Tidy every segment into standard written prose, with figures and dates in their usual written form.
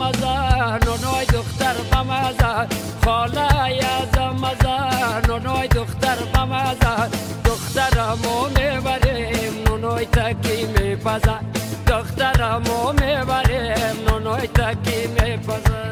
مزه نونای دختر بمزه خاله مزه نونای دختر بمزه دخترمو میبریم نونای تکی میپزه دخترمو میبریم نونای تکی میپزه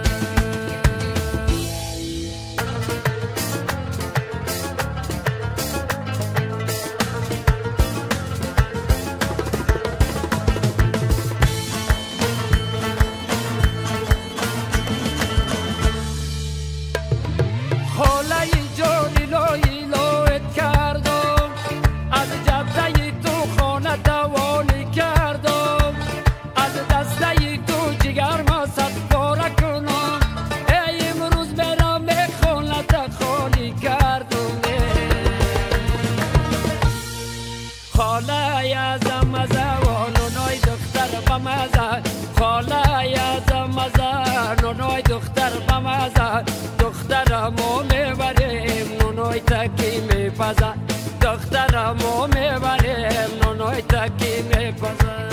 خاله یازم مزه و نونای دختر بمزه خاله یازم مزه نونای دختر بمزه دخترمو میبریم نونای تکی میپزه دخترمو میبریم نونای تکی میپزه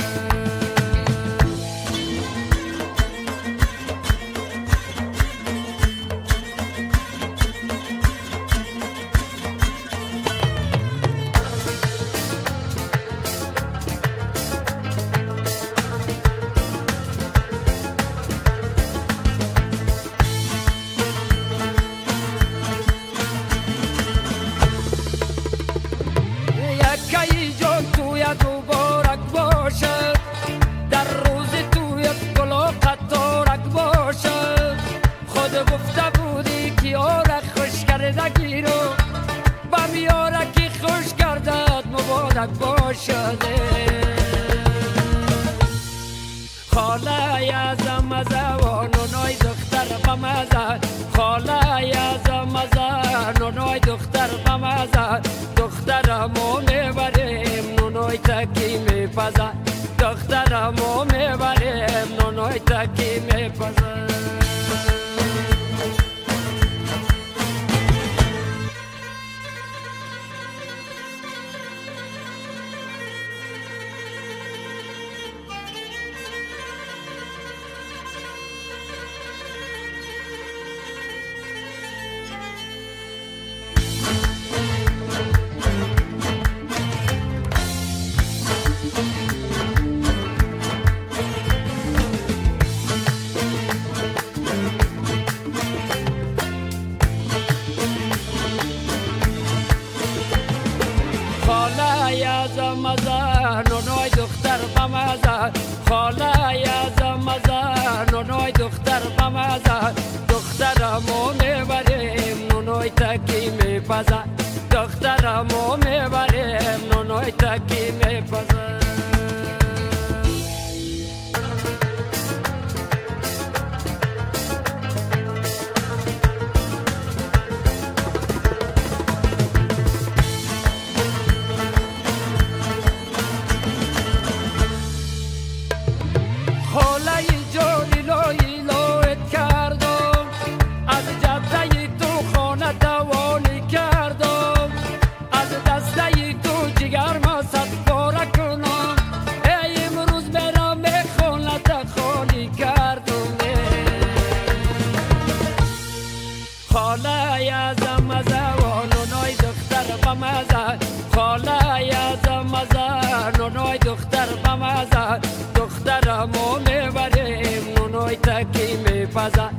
دوبارک باشد در روز توی گلو قطارک باشد خود گفته بودی که یارک خوش کردگی رو با میارکی خوش کردد مبارک باشد خاله یازم مزه و نونای دختر بمزه خاله یازم مزه نونای دختر بمزه دخترمو میبریم نونای تکی میپزه دخترمو میبریم نونای تکی میپزه خاله یازم مزه نونای دختر بمزه خاله یازم مزه نونای دختر بمزه دخترمو میبریم نونای تکی میپزه دخترمو میبریم نونای تکی میپزه خاله یازم مزه و نونای دختر بمزه خاله یازم مزه نونای دختر بمزه دخترمو میبریم نونای تکی میپزه